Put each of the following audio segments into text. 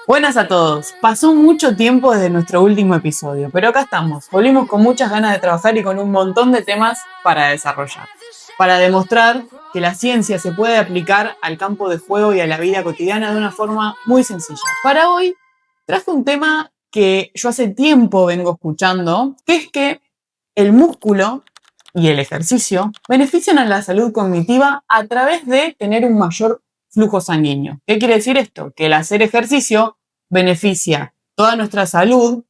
Buenas a todos. Pasó mucho tiempo desde nuestro último episodio, pero acá estamos. Volvimos con muchas ganas de trabajar y con un montón de temas para desarrollar. Para demostrar que la ciencia se puede aplicar al campo de juego y a la vida cotidiana de una forma muy sencilla. Para hoy traje un tema que yo hace tiempo vengo escuchando, que es que el músculo y el ejercicio benefician a la salud cognitiva a través de tener un mayor flujo sanguíneo. ¿Qué quiere decir esto? Que el hacer ejercicio beneficia toda nuestra salud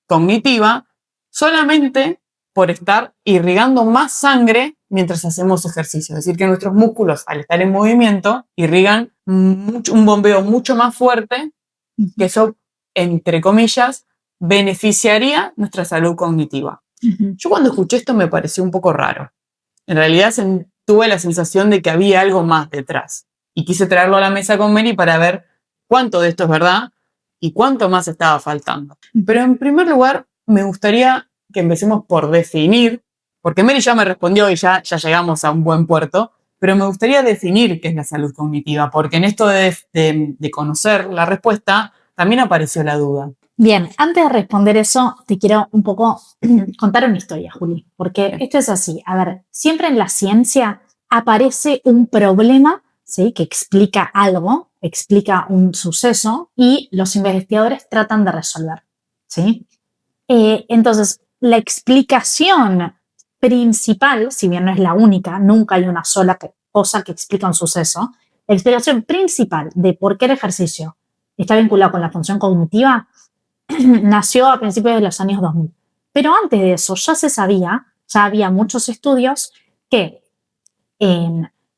cognitiva solamente por estar irrigando más sangre mientras hacemos ejercicio. Es decir, que nuestros músculos, al estar en movimiento, irrigan un bombeo mucho más fuerte, que eso, entre comillas, beneficiaría nuestra salud cognitiva. Yo cuando escuché esto me pareció un poco raro. En realidad tuve la sensación de que había algo más detrás. Y quise traerlo a la mesa con Mary para ver cuánto de esto es verdad y cuánto más estaba faltando. Pero en primer lugar, me gustaría que empecemos por definir, porque Mary ya me respondió y ya llegamos a un buen puerto, pero me gustaría definir qué es la salud cognitiva, porque en esto de conocer la respuesta también apareció la duda. Bien, antes de responder eso, te quiero un poco contar una historia, Juli, porque esto es así. A ver, siempre en la ciencia aparece un problema, ¿sí?, que explica algo, explica un suceso y los investigadores tratan de resolver, ¿sí? Entonces, la explicación principal, si bien no es la única, nunca hay una sola cosa que explica un suceso, la explicación principal de por qué el ejercicio está vinculado con la función cognitiva nació a principios de los años 2000. Pero antes de eso ya se sabía, ya había muchos estudios que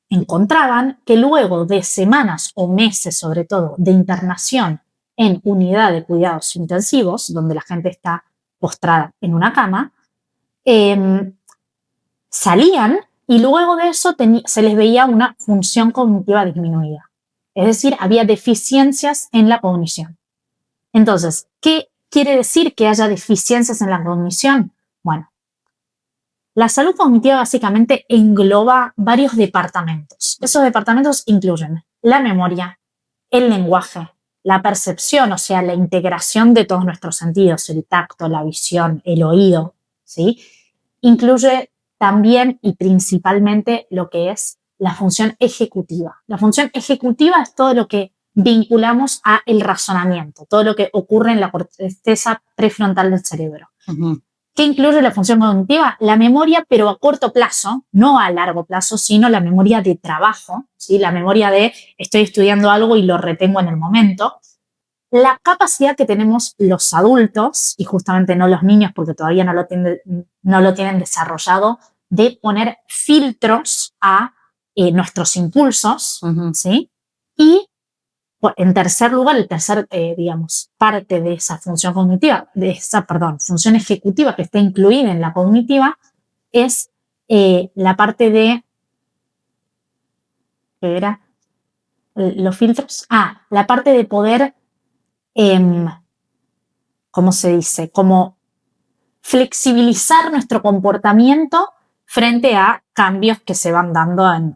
encontraban que luego de semanas o meses, sobre todo, de internación en unidad de cuidados intensivos, donde la gente está postrada en una cama, salían y luego de eso se les veía una función cognitiva disminuida. Es decir, había deficiencias en la cognición. Entonces, ¿qué quiere decir que haya deficiencias en la cognición? Bueno, la salud cognitiva básicamente engloba varios departamentos. Esos departamentos incluyen la memoria, el lenguaje, la percepción, o sea, la integración de todos nuestros sentidos, el tacto, la visión, el oído, ¿sí? Incluye también y principalmente lo que es la función ejecutiva. La función ejecutiva es todo lo que vinculamos a el razonamiento, todo lo que ocurre en la corteza prefrontal del cerebro. ¿Qué incluye la función cognitiva? La memoria, pero a corto plazo, no a largo plazo, sino la memoria de trabajo, ¿sí? La memoria de estoy estudiando algo y lo retengo en el momento. La capacidad que tenemos los adultos, y justamente no los niños porque todavía no lo tienen desarrollado, de poner filtros a nuestros impulsos, ¿sí? Y en tercer lugar, parte de esa función cognitiva, función ejecutiva que está incluida en la cognitiva, es la parte de, ¿qué era? Los filtros. La parte de poder, ¿cómo se dice? Como flexibilizar nuestro comportamiento frente a cambios que se van dando en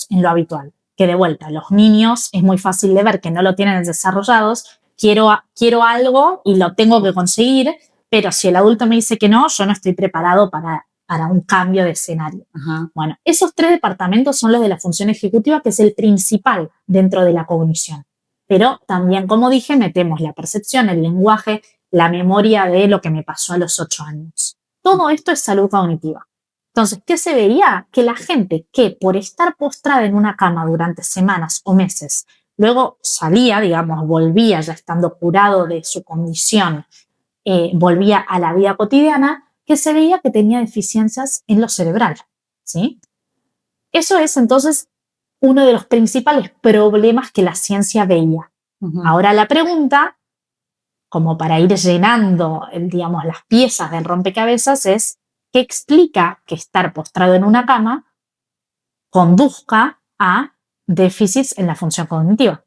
lo habitual. Que de vuelta, los niños es muy fácil de ver que no lo tienen desarrollados, quiero algo y lo tengo que conseguir, pero si el adulto me dice que no, yo no estoy preparado para un cambio de escenario. Bueno, esos tres departamentos son los de la función ejecutiva, que es el principal dentro de la cognición. Pero también, como dije, metemos la percepción, el lenguaje, la memoria de lo que me pasó a los 8 años. Todo esto es salud cognitiva. Entonces, ¿qué se veía? Que la gente que por estar postrada en una cama durante semanas o meses, luego salía, volvía ya estando curado de su condición, volvía a la vida cotidiana, que se veía que tenía deficiencias en lo cerebral, ¿sí? Eso es entonces uno de los principales problemas que la ciencia veía. Ahora la pregunta, como para ir llenando, las piezas del rompecabezas, es ¿qué explica que estar postrado en una cama conduzca a déficits en la función cognitiva?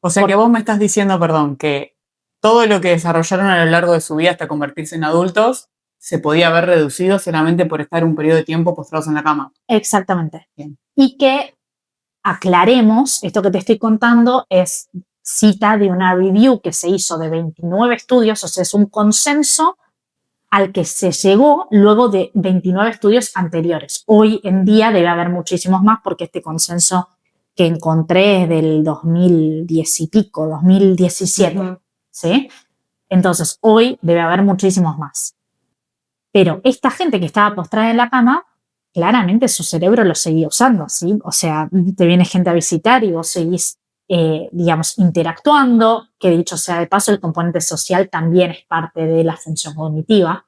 O sea que vos me estás diciendo, que todo lo que desarrollaron a lo largo de su vida hasta convertirse en adultos se podía haber reducido solamente por estar un periodo de tiempo postrados en la cama. Exactamente. Bien. Y que aclaremos, esto que te estoy contando es cita de una review que se hizo de 29 estudios, o sea, es un consenso al que se llegó luego de 29 estudios anteriores. Hoy en día debe haber muchísimos más porque este consenso que encontré es del 2010 y pico, 2017, ¿sí? Entonces, hoy debe haber muchísimos más. Pero esta gente que estaba postrada en la cama, claramente su cerebro lo seguía usando, ¿sí? O sea, te viene gente a visitar y vos seguís, digamos, interactuando, que dicho sea de paso, el componente social también es parte de la función cognitiva.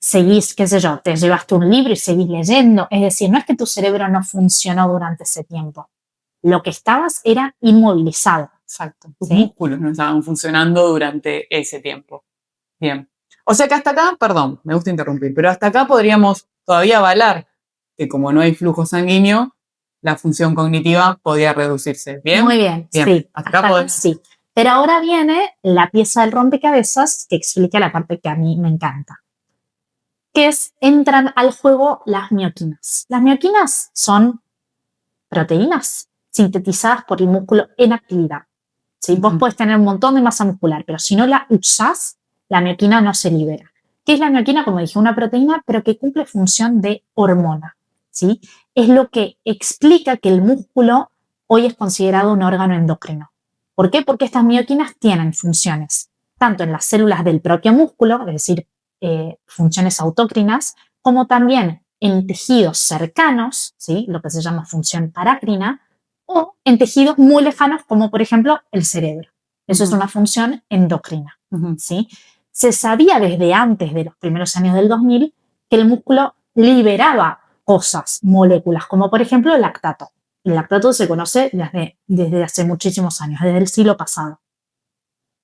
Seguís, qué sé yo, te llevaste un libro y seguís leyendo. Es decir, no es que tu cerebro no funcionó durante ese tiempo. Lo que estabas era inmovilizado. Exacto. Tus músculos no estaban funcionando durante ese tiempo. Bien. O sea que hasta acá, perdón, me gusta interrumpir, pero hasta acá podríamos todavía avalar que como no hay flujo sanguíneo, la función cognitiva podía reducirse. ¿Bien? Muy bien, bien. Sí. Hasta acá podemos... Sí. Pero ahora viene la pieza del rompecabezas que explica la parte que a mí me encanta, que es, entran al juego las mioquinas. Las mioquinas son proteínas sintetizadas por el músculo en actividad. ¿Sí? Vos podés tener un montón de masa muscular, pero si no la usás, la mioquina no se libera. ¿Qué es la mioquina? Como dije, una proteína, pero que cumple función de hormona. ¿Sí? Es lo que explica que el músculo hoy es considerado un órgano endocrino. ¿Por qué? Porque estas mioquinas tienen funciones, tanto en las células del propio músculo, es decir, funciones autócrinas, como también en tejidos cercanos, ¿sí? Lo que se llama función parácrina, o en tejidos muy lejanos, como por ejemplo el cerebro. Eso es una función endocrina. ¿Sí? Se sabía desde antes de los primeros años del 2000 que el músculo liberaba cosas, moléculas, como por ejemplo el lactato. El lactato se conoce desde hace muchísimos años, desde el siglo pasado.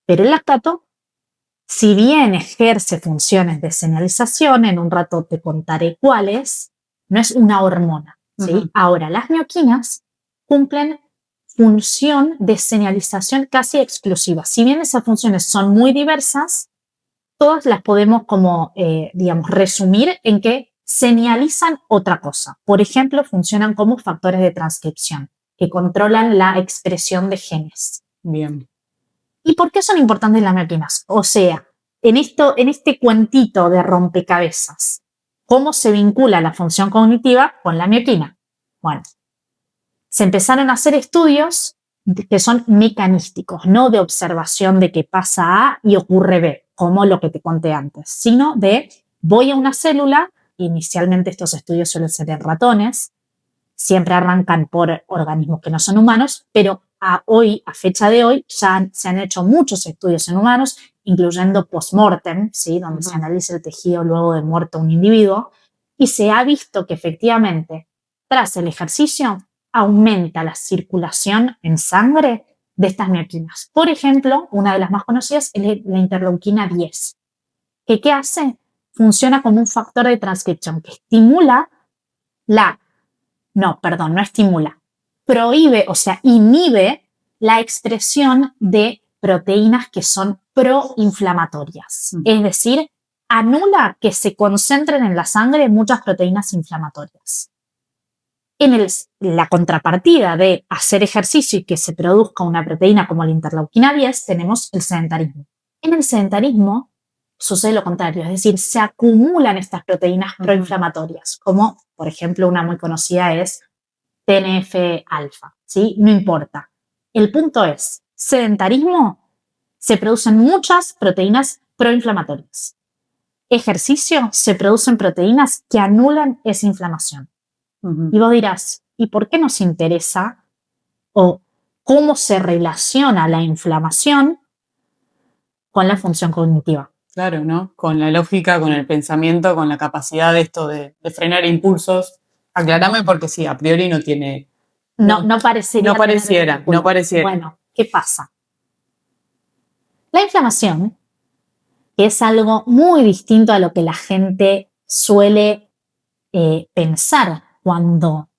Pero el lactato, si bien ejerce funciones de señalización, en un rato te contaré cuáles, no es una hormona. ¿Sí? Ahora, las mioquinas cumplen función de señalización casi exclusiva. Si bien esas funciones son muy diversas, todas las podemos como, digamos, resumir en que señalizan otra cosa. Por ejemplo, funcionan como factores de transcripción que controlan la expresión de genes. Bien. ¿Y por qué son importantes las mioquinas? O sea, en este cuentito de rompecabezas, ¿cómo se vincula la función cognitiva con la mioquina? Bueno, se empezaron a hacer estudios que son mecanísticos, no de observación de que pasa A y ocurre B, como lo que te conté antes, sino de voy a una célula, inicialmente estos estudios suelen ser en ratones, siempre arrancan por organismos que no son humanos, pero a fecha de hoy, ya se han hecho muchos estudios en humanos, incluyendo post-mortem, ¿sí? Donde se analiza el tejido luego de muerto un individuo, y se ha visto que efectivamente, tras el ejercicio, aumenta la circulación en sangre de estas mioquinas. Por ejemplo, una de las más conocidas es la interleuquina 10, que ¿qué hace? Funciona como un factor de transcripción que estimula no estimula, prohíbe, o sea, inhibe la expresión de proteínas que son proinflamatorias. Es decir, anula que se concentren en la sangre muchas proteínas inflamatorias. En la contrapartida de hacer ejercicio y que se produzca una proteína como la interleuquina 10, tenemos el sedentarismo. En el sedentarismo sucede lo contrario, es decir, se acumulan estas proteínas proinflamatorias, como por ejemplo una muy conocida es TNF-alfa, ¿sí? No importa. El punto es, sedentarismo, se producen muchas proteínas proinflamatorias. Ejercicio, se producen proteínas que anulan esa inflamación. Y vos dirás, ¿y por qué nos interesa o cómo se relaciona la inflamación con la función cognitiva? Claro, ¿no? Con la lógica, con el pensamiento, con la capacidad de esto de frenar impulsos. Aclarame porque sí, a priori no tiene... No parecería. No pareciera. Bueno, ¿qué pasa? La inflamación, que es algo muy distinto a lo que la gente suele pensar cuando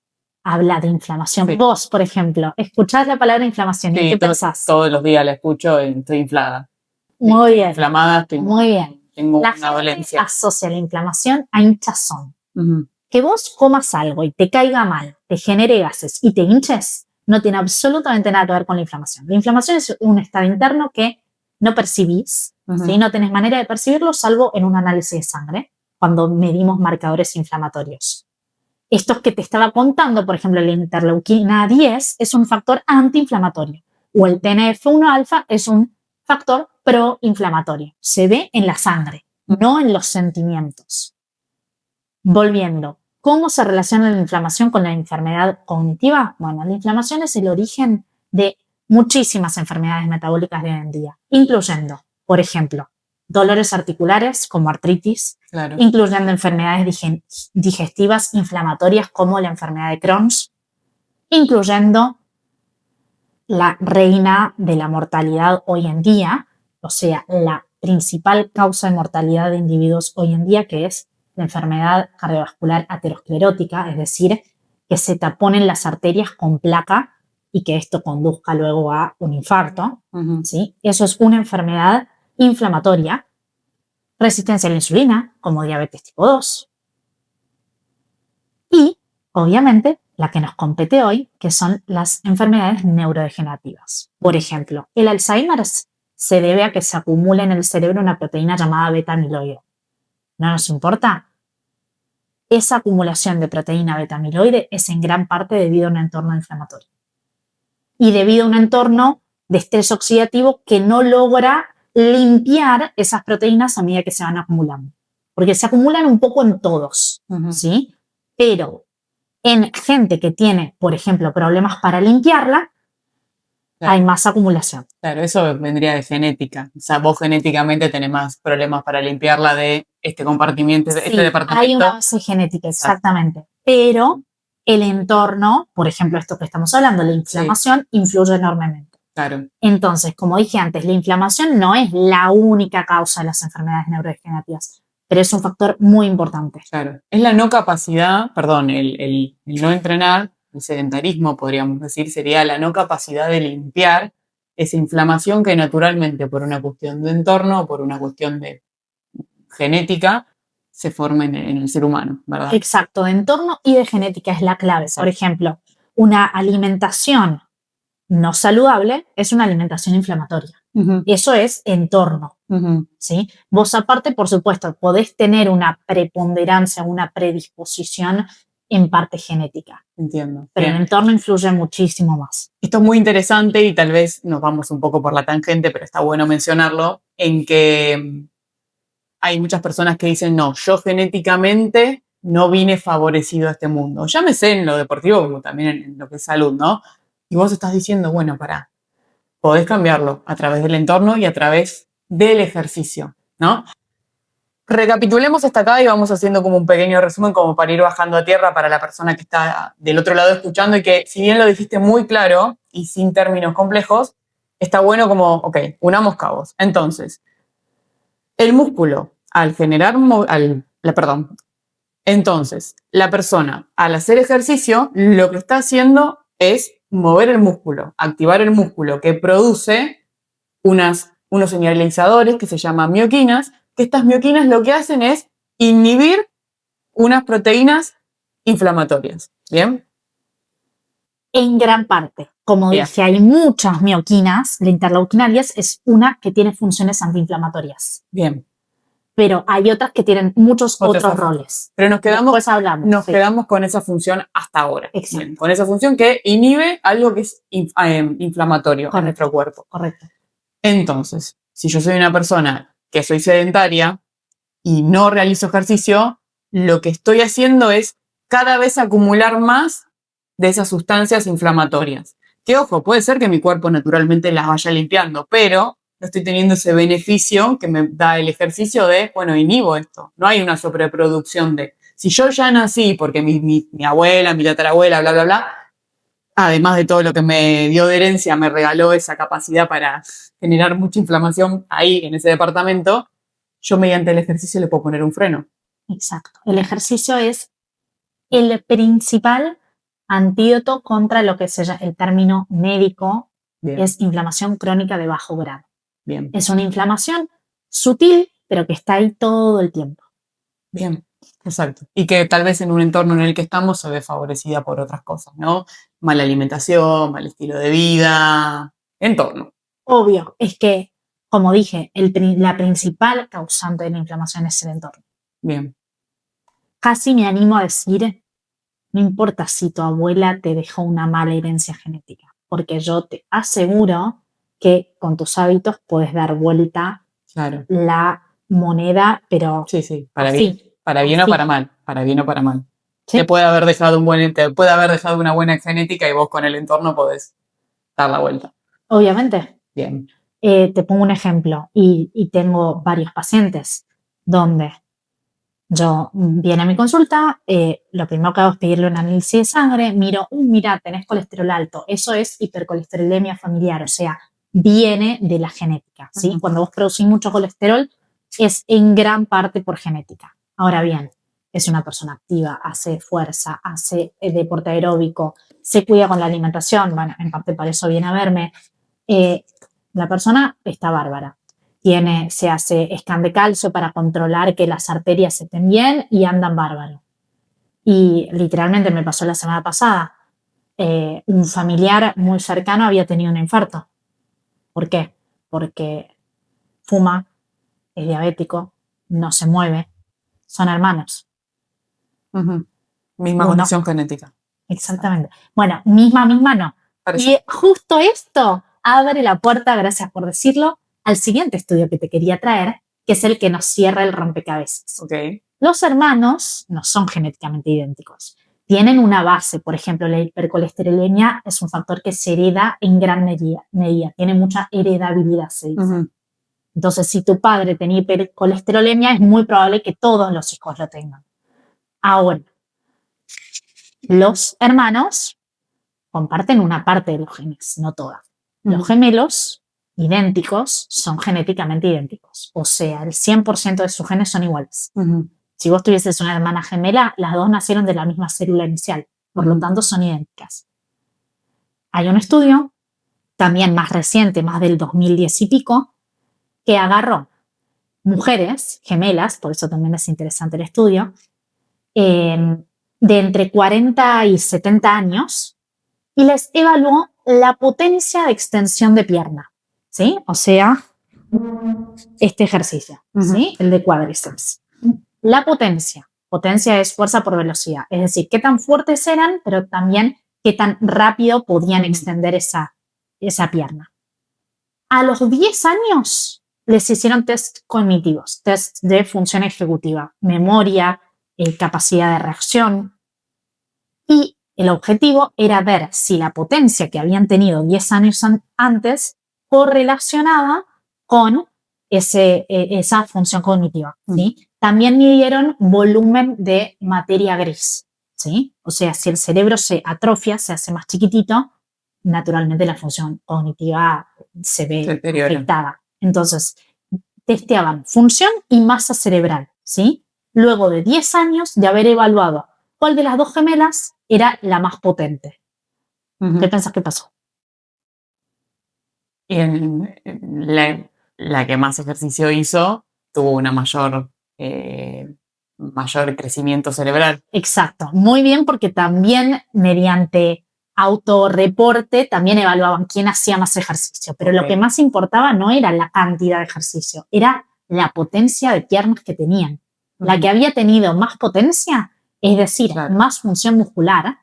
habla de inflamación. Sí. Vos, por ejemplo, escuchás la palabra inflamación y ¿qué pensás? Todos los días la escucho y estoy inflada. Muy bien. Inflamada, muy bien. Tengo la una dolencia. Asocia la inflamación a hinchazón. Que vos comas algo y te caiga mal, te genere gases y te hinches, no tiene absolutamente nada que ver con la inflamación. La inflamación es un estado interno que no percibís, ¿sí? No tenés manera de percibirlo salvo en un análisis de sangre, cuando medimos marcadores inflamatorios. Estos que te estaba contando, por ejemplo, la interleuquina 10 es un factor antiinflamatorio o el TNF1-alfa es un factor proinflamatorio. Se ve en la sangre, no en los sentimientos. Volviendo, ¿cómo se relaciona la inflamación con la enfermedad cognitiva? Bueno, la inflamación es el origen de muchísimas enfermedades metabólicas de hoy en día, incluyendo, por ejemplo, dolores articulares como artritis, incluyendo enfermedades digestivas inflamatorias como la enfermedad de Crohn's, incluyendo la reina de la mortalidad hoy en día, o sea, la principal causa de mortalidad de individuos hoy en día, que es la enfermedad cardiovascular aterosclerótica, es decir, que se taponen las arterias con placa y que esto conduzca luego a un infarto. ¿Sí? Eso es una enfermedad inflamatoria. Resistencia a la insulina, como diabetes tipo 2. Y, obviamente, la que nos compete hoy, que son las enfermedades neurodegenerativas. Por ejemplo, el Alzheimer se debe a que se acumula en el cerebro una proteína llamada beta-amiloide. ¿No nos importa? Esa acumulación de proteína beta-amiloide es en gran parte debido a un entorno inflamatorio. Y debido a un entorno de estrés oxidativo que no logra limpiar esas proteínas a medida que se van acumulando. Porque se acumulan un poco en todos, ¿sí? Pero en gente que tiene, por ejemplo, problemas para limpiarla, hay más acumulación. Claro, eso vendría de genética. O sea, vos genéticamente tenés más problemas para limpiarla de este compartimiento, de este departamento. Hay una base genética, exactamente. Pero el entorno, por ejemplo, esto que estamos hablando, la inflamación, influye enormemente. Claro. Entonces, como dije antes, la inflamación no es la única causa de las enfermedades neurodegenerativas, pero es un factor muy importante. Claro. Es la no capacidad, perdón, el no entrenar, el sedentarismo, podríamos decir, sería la no capacidad de limpiar esa inflamación que naturalmente, por una cuestión de entorno, por una cuestión de genética, se forma en el ser humano, ¿verdad? Exacto, de entorno y de genética es la clave. Por ejemplo, una alimentación no saludable es una alimentación inflamatoria. Eso es entorno. ¿Sí? Vos aparte, por supuesto, podés tener una preponderancia, una predisposición en parte genética. Entiendo. Pero el entorno influye muchísimo más. Esto es muy interesante y tal vez nos vamos un poco por la tangente, pero está bueno mencionarlo, en que hay muchas personas que dicen, no, yo genéticamente no vine favorecido a este mundo. Llámese en lo deportivo como también en lo que es salud, ¿no? Y vos estás diciendo, bueno, podés cambiarlo a través del entorno y a través del ejercicio, ¿no? Recapitulemos hasta acá y vamos haciendo como un pequeño resumen como para ir bajando a tierra para la persona que está del otro lado escuchando y que si bien lo dijiste muy claro y sin términos complejos, está bueno como, ok, unamos cabos. Entonces, el músculo al generar, entonces, la persona al hacer ejercicio lo que está haciendo es mover el músculo, activar el músculo que produce unos señalizadores que se llaman mioquinas, que estas mioquinas lo que hacen es inhibir unas proteínas inflamatorias. ¿Bien? En gran parte. Como dije, hay muchas mioquinas. La interleuquina 10 es una que tiene funciones antiinflamatorias. Bien. Pero hay otras que tienen muchos otros roles. Pero nos quedamos quedamos con esa función hasta ahora. Exacto. Bien, con esa función que inhibe algo que es inflamatorio en nuestro cuerpo. Correcto. Entonces, si yo soy una persona que soy sedentaria y no realizo ejercicio, lo que estoy haciendo es cada vez acumular más de esas sustancias inflamatorias. Que ojo, puede ser que mi cuerpo naturalmente las vaya limpiando, pero no estoy teniendo ese beneficio que me da el ejercicio de, bueno, inhibo esto. No hay una sobreproducción de... Si yo ya nací porque mi abuela, mi tatarabuela, bla, bla, bla, además de todo lo que me dio de herencia, me regaló esa capacidad para generar mucha inflamación ahí, en ese departamento, yo mediante el ejercicio le puedo poner un freno. Exacto. El ejercicio es el principal antídoto contra lo que es el término médico, es inflamación crónica de bajo grado. Bien. Es una inflamación sutil, pero que está ahí todo el tiempo. Bien. Exacto. Y que tal vez en un entorno en el que estamos se ve favorecida por otras cosas, ¿no? Mala alimentación, mal estilo de vida, entorno. Obvio, es que, como dije, la principal causante de la inflamación es el entorno. Bien. Casi me animo a decir, no importa si tu abuela te dejó una mala herencia genética, porque yo te aseguro que con tus hábitos puedes dar vuelta Claro. la moneda, pero Sí, para así, bien, para bien o así. para mal, para bien o para mal. ¿Sí? Te puede haber dejado una buena genética y vos con el entorno podés dar la vuelta. Obviamente. Bien. Te pongo un ejemplo y tengo varios pacientes donde yo viene a mi consulta, lo primero que hago es pedirle un análisis de sangre, miro, mira, tenés colesterol alto, eso es hipercolesterolemia familiar, o sea, viene de la genética, ¿sí? Ujú. Cuando vos producís mucho colesterol es en gran parte por genética. Ahora bien, es una persona activa, hace fuerza, hace deporte aeróbico, se cuida con la alimentación, bueno, en parte para eso viene a verme, la persona está bárbara. Se hace scan de calcio para controlar que las arterias estén bien y andan bárbaro. Y literalmente me pasó la semana pasada. Un familiar muy cercano había tenido un infarto. ¿Por qué? Porque fuma, es diabético, no se mueve, son hermanos. Ujú. Misma Uno, condición genética. exactamente. Bueno, misma no. Parece. Y justo esto abre la puerta, gracias por decirlo, al siguiente estudio que te quería traer, que es el que nos cierra el rompecabezas. Ok. Los hermanos no son genéticamente idénticos. Tienen una base, por ejemplo, la hipercolesterolemia es un factor que se hereda en gran medida. Tiene mucha heredabilidad, se dice. Ujú. Entonces, si tu padre tenía hipercolesterolemia, es muy probable que todos los hijos lo tengan. Ahora, los hermanos comparten una parte de los genes, no toda. Los gemelos idénticos son genéticamente idénticos, o sea, el 100% de sus genes son iguales. Ujú. Si vos tuvieses una hermana gemela, las dos nacieron de la misma célula inicial, por lo tanto son idénticas. Hay un estudio, también más reciente, más del 2010 y pico, que agarró mujeres gemelas, por eso también es interesante el estudio, de entre 40 y 70 años, y les evaluó la potencia de extensión de pierna, ¿sí? O sea, este ejercicio, ¿sí? El de cuádriceps. La potencia es fuerza por velocidad, es decir, qué tan fuertes eran, pero también qué tan rápido podían extender esa pierna. A los 10 años les hicieron test cognitivos, test de función ejecutiva, memoria, capacidad de reacción, y el objetivo era ver si la potencia que habían tenido 10 años antes correlacionaba con esa función cognitiva, ¿sí? También midieron volumen de materia gris, ¿sí? O sea, si el cerebro se atrofia, se hace más chiquitito, naturalmente la función cognitiva se ve afectada. Entonces, testeaban función y masa cerebral, ¿sí? Luego de 10 años de haber evaluado cuál de las dos gemelas era la más potente. ¿Qué pensás que pasó? Y la que más ejercicio hizo tuvo una mayor crecimiento cerebral. Exacto, muy bien, porque también mediante autorreporte también evaluaban quién hacía más ejercicio, pero lo que más importaba no era la cantidad de ejercicio, era la potencia de piernas que tenían. La que había tenido más potencia, es decir, más función muscular,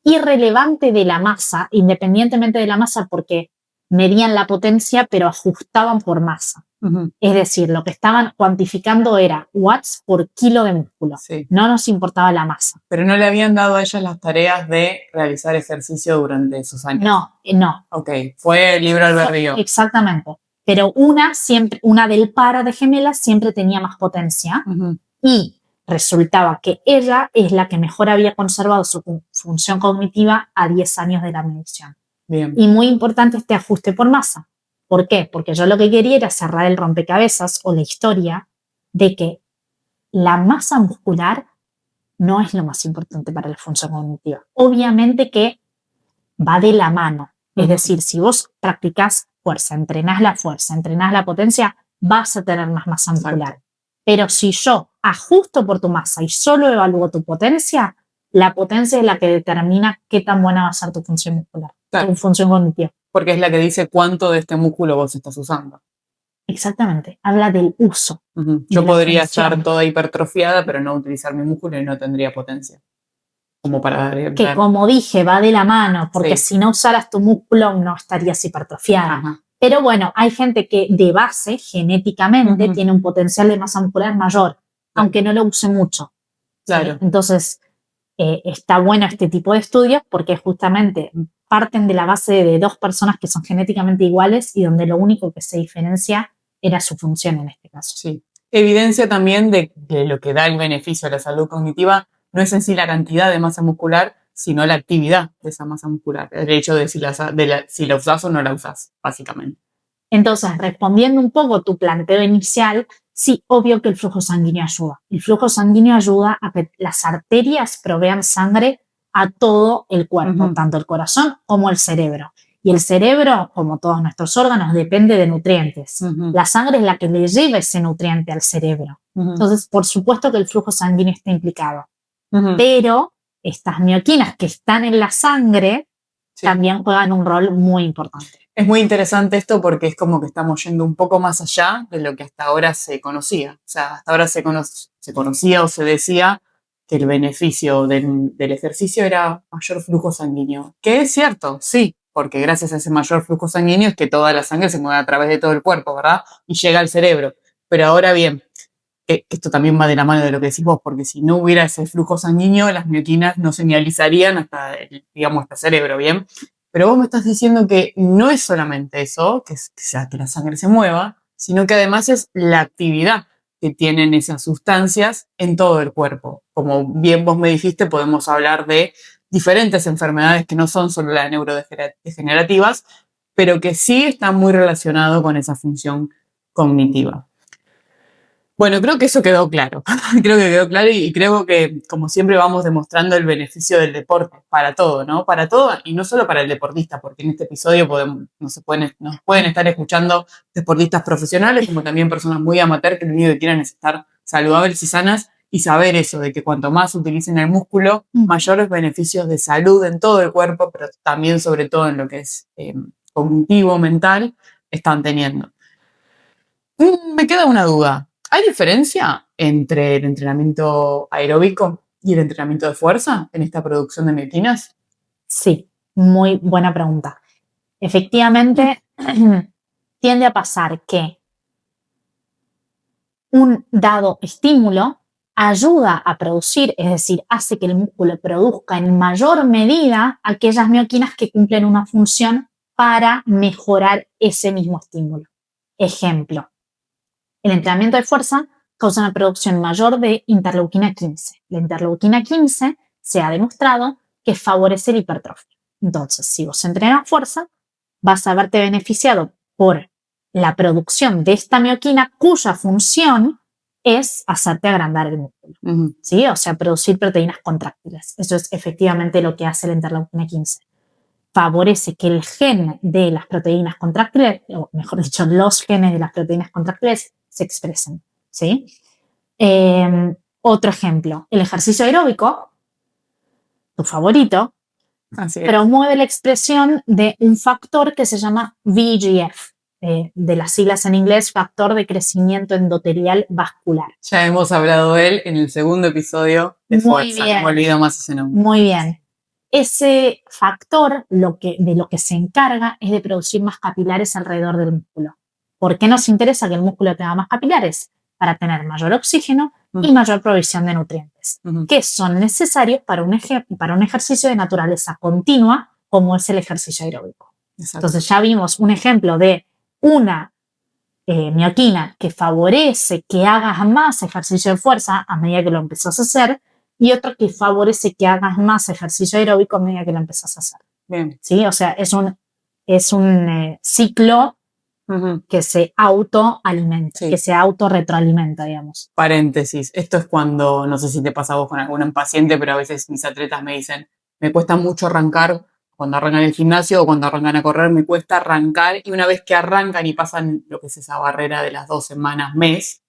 irrelevante de la masa, independientemente de la masa, porque medían la potencia, pero ajustaban por masa. Es decir, lo que estaban cuantificando era watts por kilo de músculo. Sí. No nos importaba la masa. Pero no le habían dado a ellas las tareas de realizar ejercicio durante esos años. No. Ok, fue libre albedrío. Exactamente. Pero una del par de gemelas siempre tenía más potencia y resultaba que ella es la que mejor había conservado su función cognitiva a 10 años de la medición. Bien. Y muy importante este ajuste por masa. ¿Por qué? Porque yo lo que quería era cerrar el rompecabezas o la historia de que la masa muscular no es lo más importante para la función cognitiva. Obviamente que va de la mano. Es decir, si vos practicás fuerza, entrenás la potencia, vas a tener más masa muscular. Pero si yo ajusto por tu masa y solo evalúo tu potencia, la potencia es la que determina qué tan buena va a ser tu función muscular, Claro. tu función cognitiva. Porque es la que dice cuánto de este músculo vos estás usando. Exactamente, habla del uso. Yo de la podría función. estar toda hipertrofiada, pero no utilizar mi músculo y no tendría potencia. Como para Que como dije, va de la mano, porque si no usaras tu músculo no estarías hipertrofiada. Ajá. Pero bueno, hay gente que de base, genéticamente, tiene un potencial de masa muscular mayor, aunque no lo use mucho. Claro. ¿Sí? Entonces, está bueno este tipo de estudios porque justamente parten de la base de dos personas que son genéticamente iguales y donde lo único que se diferencia era su función en este caso. Sí. Evidencia también de que lo que da el beneficio a la salud cognitiva no es en sí la cantidad de masa muscular, sino la actividad de esa masa muscular. El hecho de si la usás o no la usás, básicamente. Entonces, respondiendo un poco tu planteo inicial, sí, obvio que el flujo sanguíneo ayuda. El flujo sanguíneo ayuda a que las arterias provean sangre a todo el cuerpo, tanto el corazón como el cerebro. Y el cerebro, como todos nuestros órganos, depende de nutrientes. La sangre es la que le lleva ese nutriente al cerebro. Entonces, por supuesto que el flujo sanguíneo está implicado. Pero estas mioquinas que están en la sangre también juegan un rol muy importante. Es muy interesante esto porque es como que estamos yendo un poco más allá de lo que hasta ahora se conocía. O sea, hasta ahora se conocía o se decía que el beneficio del ejercicio era mayor flujo sanguíneo. Que es cierto, sí, porque gracias a ese mayor flujo sanguíneo es que toda la sangre se mueve a través de todo el cuerpo, ¿verdad? Y llega al cerebro. Pero ahora bien, que esto también va de la mano de lo que decís vos, porque si no hubiera ese flujo sanguíneo, las mioquinas no señalizarían hasta el cerebro, ¿bien? Pero vos me estás diciendo que no es solamente eso, que la sangre se mueva, sino que además es la actividad que tienen esas sustancias en todo el cuerpo. Como bien vos me dijiste, podemos hablar de diferentes enfermedades que no son solo las neurodegenerativas, pero que sí están muy relacionados con esa función cognitiva. Bueno, creo que eso quedó claro. Creo que quedó claro y creo que, como siempre, vamos demostrando el beneficio del deporte para todo, ¿no? Para todo y no solo para el deportista, porque en este episodio nos pueden estar escuchando deportistas profesionales, como también personas muy amateur que lo único que quieren es estar saludables y sanas y saber eso, de que cuanto más utilicen el músculo, mayores beneficios de salud en todo el cuerpo, pero también, sobre todo, en lo que es cognitivo, mental, están teniendo. Me queda una duda. ¿Hay diferencia entre el entrenamiento aeróbico y el entrenamiento de fuerza en esta producción de mioquinas? Sí, muy buena pregunta. Efectivamente, tiende a pasar que un dado estímulo ayuda a producir, es decir, hace que el músculo produzca en mayor medida aquellas mioquinas que cumplen una función para mejorar ese mismo estímulo. Ejemplo, el entrenamiento de fuerza causa una producción mayor de interleuquina 15. La interleuquina 15 se ha demostrado que favorece la hipertrofia. Entonces, si vos entrenas fuerza, vas a verte beneficiado por la producción de esta mioquina cuya función es hacerte agrandar el músculo. ¿Sí? O sea, producir proteínas contráctiles. Eso es efectivamente lo que hace la interleuquina 15. Favorece que el gen de las proteínas contráctiles, o mejor dicho, los genes de las proteínas contráctiles se expresen. ¿Sí? Otro ejemplo, el ejercicio aeróbico, tu favorito, promueve la expresión de un factor que se llama VEGF, de las siglas en inglés, factor de crecimiento endotelial vascular. Ya hemos hablado de él en el segundo episodio de fuerza, no me olvido más ese nombre. Muy bien. Ese factor de lo que se encarga es de producir más capilares alrededor del músculo. ¿Por qué nos interesa que el músculo tenga más capilares? Para tener mayor oxígeno y mayor provisión de nutrientes, que son necesarios para un ejercicio de naturaleza continua, como es el ejercicio aeróbico. Exacto. Entonces ya vimos un ejemplo de una mioquina que favorece que hagas más ejercicio de fuerza a medida que lo empezás a hacer, y otro que favorece que hagas más ejercicio aeróbico a medida que lo empezás a hacer. Bien. ¿Sí? O sea, es un ciclo que se autoalimenta, que se autorretroalimenta, digamos. Paréntesis, esto es cuando, no sé si te pasa a vos con algún paciente, pero a veces mis atletas me dicen, me cuesta mucho arrancar cuando arrancan el gimnasio o cuando arrancan a correr, me cuesta arrancar, y una vez que arrancan y pasan lo que es esa barrera de las 2 semanas, mes,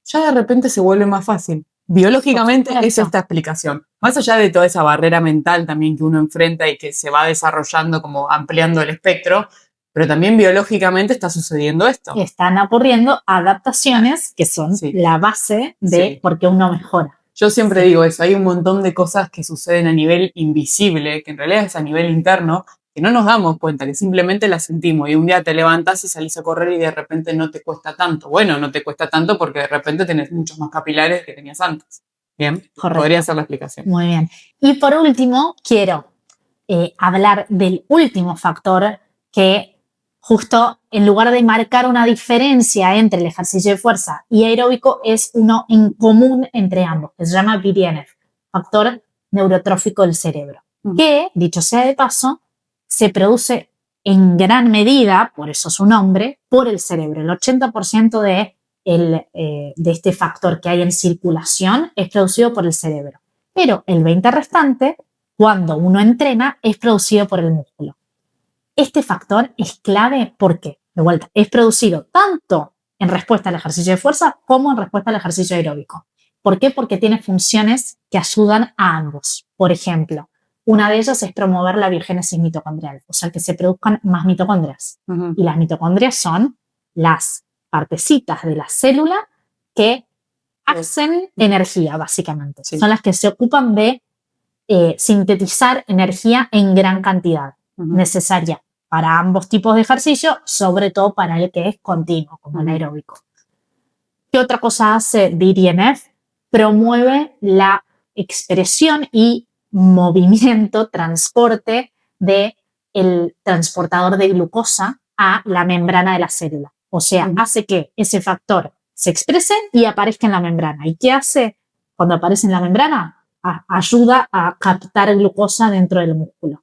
ya de repente se vuelve más fácil. Biológicamente es esta explicación. Más allá de toda esa barrera mental también que uno enfrenta y que se va desarrollando como ampliando el espectro, pero también biológicamente está sucediendo esto. Están ocurriendo adaptaciones que son la base de por qué uno mejora. Yo siempre digo eso, hay un montón de cosas que suceden a nivel invisible, que en realidad es a nivel interno, que no nos damos cuenta, que simplemente las sentimos y un día te levantás y salís a correr y de repente no te cuesta tanto. Bueno, no te cuesta tanto porque de repente tenés muchos más capilares que tenías antes. Bien, correcto. Podría ser la explicación. Muy bien. Y por último, quiero hablar del último factor que justo en lugar de marcar una diferencia entre el ejercicio de fuerza y aeróbico es uno en común entre ambos, que se llama BDNF, factor neurotrófico del cerebro, que, dicho sea de paso, se produce en gran medida, por eso su nombre, por el cerebro. El 80% de este factor que hay en circulación es producido por el cerebro. Pero el 20% restante, cuando uno entrena, es producido por el músculo. Este factor es clave porque, de vuelta, es producido tanto en respuesta al ejercicio de fuerza como en respuesta al ejercicio aeróbico. ¿Por qué? Porque tiene funciones que ayudan a ambos. Por ejemplo, una de ellas es promover la biogénesis mitocondrial, o sea, que se produzcan más mitocondrias. Y las mitocondrias son las partecitas de la célula que hacen energía, básicamente. Son las que se ocupan de sintetizar energía en gran cantidad, necesaria para ambos tipos de ejercicio, sobre todo para el que es continuo, como el aeróbico. ¿Qué otra cosa hace BDNF? Promueve la expresión y movimiento, transporte del transportador de glucosa a la membrana de la célula. O sea, hace que ese factor se exprese y aparezca en la membrana. ¿Y qué hace cuando aparece en la membrana? Ayuda a captar glucosa dentro del músculo.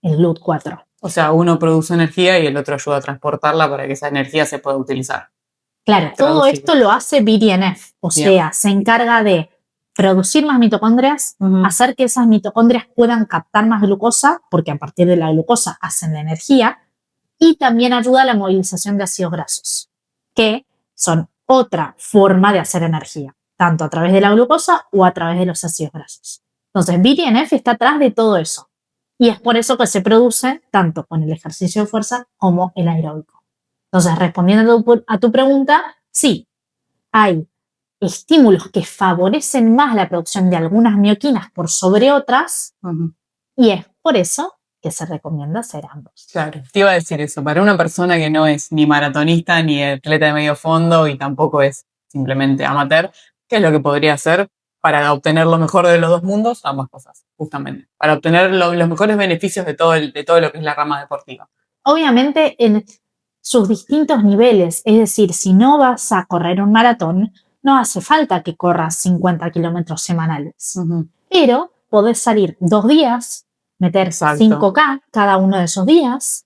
El GLUT4. O sea, uno produce energía y el otro ayuda a transportarla para que esa energía se pueda utilizar. Claro, todo esto lo hace BDNF. O sea, se encarga de producir más mitocondrias, hacer que esas mitocondrias puedan captar más glucosa, porque a partir de la glucosa hacen la energía, y también ayuda a la movilización de ácidos grasos, que son otra forma de hacer energía, tanto a través de la glucosa o a través de los ácidos grasos. Entonces, BDNF está atrás de todo eso. Y es por eso que se produce tanto con el ejercicio de fuerza como el aeróbico. Entonces, respondiendo a tu pregunta, sí, hay estímulos que favorecen más la producción de algunas mioquinas por sobre otras, y es por eso que se recomienda hacer ambos. Claro, te iba a decir eso. Para una persona que no es ni maratonista ni atleta de medio fondo y tampoco es simplemente amateur, ¿qué es lo que podría hacer para obtener lo mejor de los dos mundos? Ambas cosas, justamente. Para obtener los mejores beneficios de todo lo que es la rama deportiva. Obviamente en sus distintos niveles, es decir, si no vas a correr un maratón, no hace falta que corras 50 kilómetros semanales. Pero podés salir 2 días, meter 5K cada uno de esos días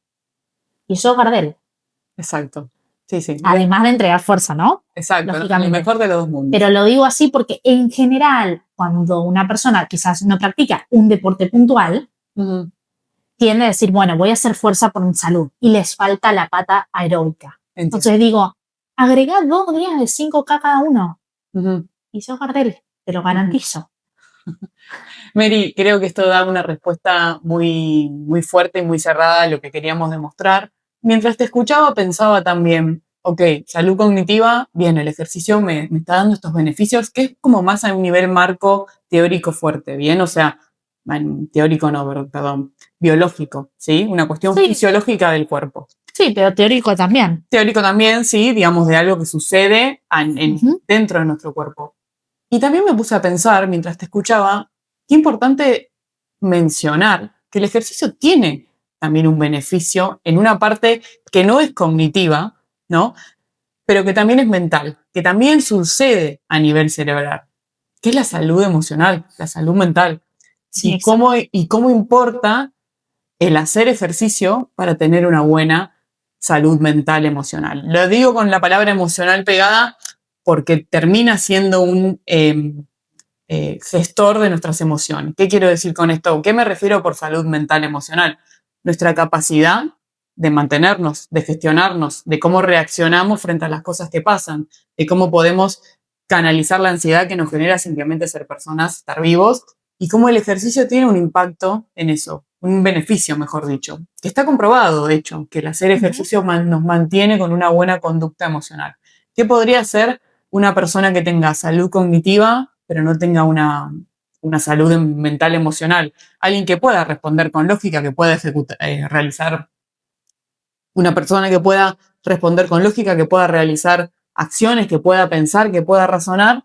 y sos Gardel. Exacto. Sí. Además de entregar fuerza, ¿no? Exacto, lo mejor de los dos mundos. Pero lo digo así porque en general, cuando una persona quizás no practica un deporte puntual, tiende a decir, bueno, voy a hacer fuerza por mi salud y les falta la pata aeróbica. Entonces digo, agrega 2 días de 5K cada uno y sos Gardel, te lo garantizo. Mary, creo que esto da una respuesta muy, muy fuerte y muy cerrada a lo que queríamos demostrar. Mientras te escuchaba pensaba también, ok, salud cognitiva, bien, el ejercicio me está dando estos beneficios, que es como más a un nivel marco teórico fuerte, bien, o sea, teórico no, perdón, biológico, ¿sí? Una cuestión fisiológica del cuerpo. Sí, pero teórico también. Teórico también, sí, digamos, de algo que sucede dentro de nuestro cuerpo. Y también me puse a pensar, mientras te escuchaba, qué importante mencionar que el ejercicio tiene también un beneficio en una parte que no es cognitiva, ¿no? Pero que también es mental, que también sucede a nivel cerebral, que es la salud emocional, la salud mental. Sí, y cómo importa el hacer ejercicio para tener una buena salud mental emocional. Lo digo con la palabra emocional pegada porque termina siendo un gestor de nuestras emociones. ¿Qué quiero decir con esto? ¿Qué me refiero por salud mental emocional? Nuestra capacidad de mantenernos, de gestionarnos, de cómo reaccionamos frente a las cosas que pasan, de cómo podemos canalizar la ansiedad que nos genera simplemente ser personas, estar vivos, y cómo el ejercicio tiene un impacto en eso, un beneficio, mejor dicho, que está comprobado, de hecho, que el hacer ejercicio nos mantiene con una buena conducta emocional. ¿Qué podría ser una persona que tenga salud cognitiva, pero no tenga una salud mental emocional? Alguien que pueda responder con lógica, que pueda realizar, una persona que pueda responder con lógica, que pueda realizar acciones, que pueda pensar, que pueda razonar,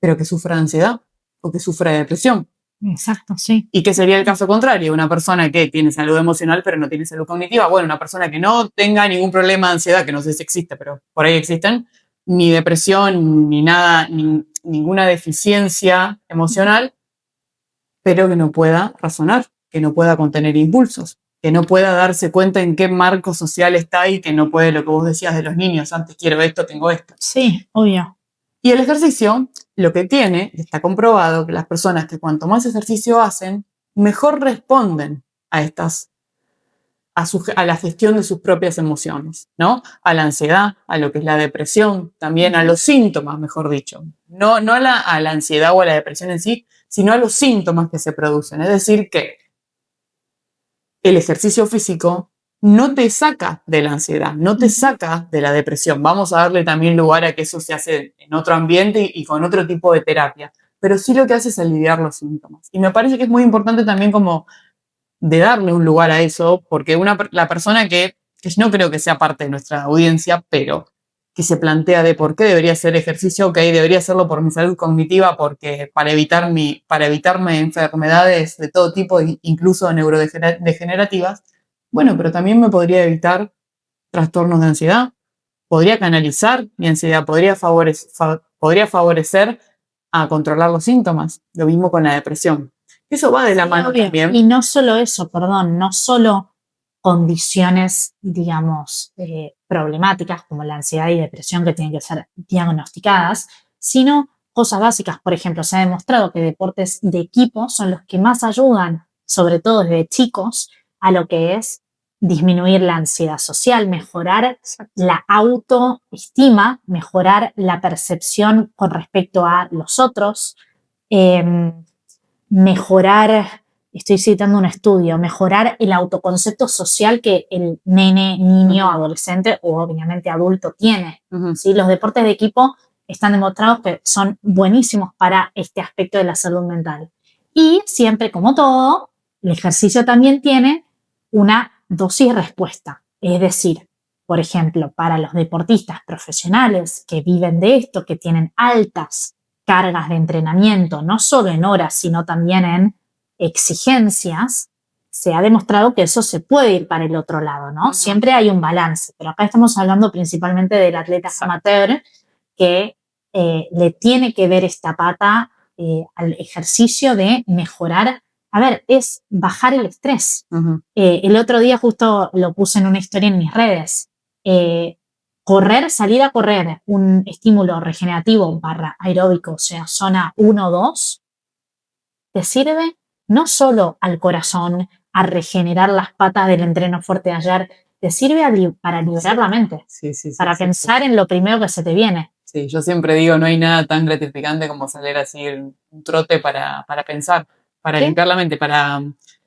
pero que sufra de ansiedad o que sufra de depresión. Exacto, sí. ¿Y qué sería el caso contrario? Una persona que tiene salud emocional pero no tiene salud cognitiva. Bueno, una persona que no tenga ningún problema de ansiedad, que no sé si existe, pero por ahí existen, ni depresión, ni nada, ninguna deficiencia emocional, pero que no pueda razonar, que no pueda contener impulsos, que no pueda darse cuenta en qué marco social está y que no puede, lo que vos decías de los niños, antes quiero esto, tengo esto. Sí, obvio. Y el ejercicio, lo que tiene, está comprobado que las personas que cuanto más ejercicio hacen, mejor responden a a la gestión de sus propias emociones, ¿no? A la ansiedad, a lo que es la depresión, también a los síntomas, mejor dicho. No a la ansiedad o a la depresión en sí, sino a los síntomas que se producen. Es decir, que el ejercicio físico no te saca de la ansiedad, no te saca de la depresión. Vamos a darle también lugar a que eso se hace en otro ambiente y con otro tipo de terapia, pero sí lo que hace es aliviar los síntomas. Y me parece que es muy importante también como de darle un lugar a eso, porque la persona que no creo que sea parte de nuestra audiencia, pero que se plantea de por qué debería hacer ejercicio, ok, debería hacerlo por mi salud cognitiva, porque para evitarme enfermedades de todo tipo, incluso neurodegenerativas, bueno, pero también me podría evitar trastornos de ansiedad, podría canalizar mi ansiedad, podría favorecer a controlar los síntomas, lo mismo con la depresión. Eso va de la mano también. Y no solo eso, perdón, no solo condiciones, digamos, problemáticas como la ansiedad y depresión que tienen que ser diagnosticadas, sino cosas básicas. Por ejemplo, se ha demostrado que deportes de equipo son los que más ayudan, sobre todo desde chicos, a lo que es disminuir la ansiedad social, mejorar la autoestima, mejorar la percepción con respecto a los otros, mejorar, estoy citando un estudio, mejorar el autoconcepto social que el nene, niño, adolescente o obviamente adulto tiene. ¿Sí? Los deportes de equipo están demostrados que son buenísimos para este aspecto de la salud mental. Y siempre, como todo, el ejercicio también tiene una dosis-respuesta. Es decir, por ejemplo, para los deportistas profesionales que viven de esto, que tienen altas cargas de entrenamiento, no solo en horas, sino también en exigencias, se ha demostrado que eso se puede ir para el otro lado, ¿no? Siempre hay un balance, pero acá estamos hablando principalmente del atleta amateur que le tiene que ver esta pata al ejercicio de mejorar. A ver, es bajar el estrés. El otro día justo lo puse en una historia en mis redes. Salir a correr, un estímulo regenerativo / aeróbico, o sea, zona 1 o 2, te sirve no solo al corazón, a regenerar las patas del entreno fuerte de ayer, te sirve para liberar la mente, para pensar en lo primero que se te viene. Sí, yo siempre digo, no hay nada tan gratificante como salir así un trote para pensar, para limpiar la mente, para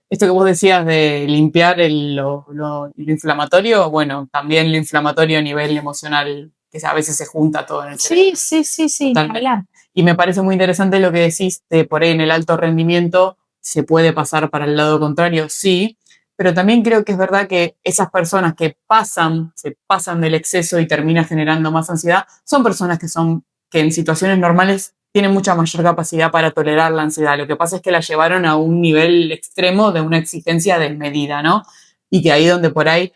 esto que vos decías de limpiar lo inflamatorio, bueno, también lo inflamatorio a nivel emocional, que a veces se junta todo en el cerebro. Sí, hablar. Y me parece muy interesante lo que decís de por ahí en el alto rendimiento se puede pasar para el lado contrario, sí, pero también creo que es verdad que esas personas que se pasan del exceso y terminan generando más ansiedad, son personas que en situaciones normales tienen mucha mayor capacidad para tolerar la ansiedad. Lo que pasa es que la llevaron a un nivel extremo de una exigencia desmedida, ¿no? Y que ahí donde por ahí,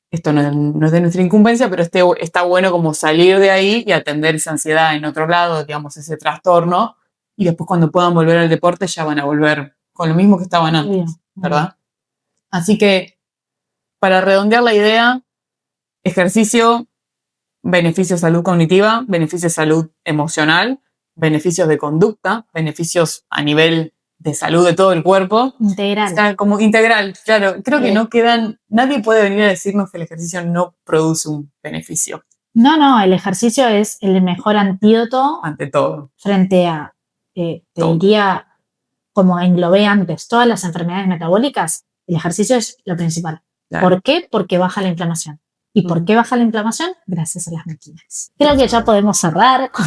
esto no es de nuestra incumbencia, pero está bueno como salir de ahí y atender esa ansiedad en otro lado, digamos, ese trastorno, y después cuando puedan volver al deporte ya van a volver con lo mismo que estaban antes, ¿verdad? Así que, para redondear la idea, ejercicio, beneficios de salud cognitiva, beneficios de salud emocional, beneficios de conducta, beneficios a nivel de salud de todo el cuerpo. Integral. O sea, como integral, claro. Creo que nadie puede venir a decirnos que el ejercicio no produce un beneficio. No, el ejercicio es el mejor antídoto ante todo. frente a, te diría, como englobé antes, todas las enfermedades metabólicas, el ejercicio es lo principal. Claro. ¿Por qué? Porque baja la inflamación. ¿Y por qué baja la inflamación? Gracias a las máquinas. Creo que ya podemos cerrar con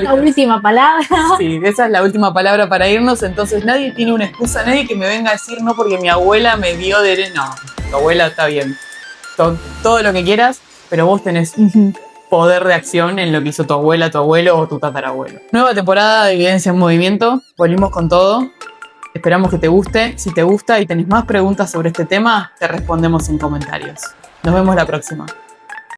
la última palabra. Sí, esa es la última palabra para irnos. Entonces nadie tiene una excusa, nadie que me venga a decir no porque mi abuela me dio de... No, tu abuela está bien. Todo lo que quieras, pero vos tenés poder de acción en lo que hizo tu abuela, tu abuelo o tu tatarabuelo. Nueva temporada de Evidencia en Movimiento. Volvimos con todo. Esperamos que te guste. Si te gusta y tenés más preguntas sobre este tema, te respondemos en comentarios. Nos vemos la próxima.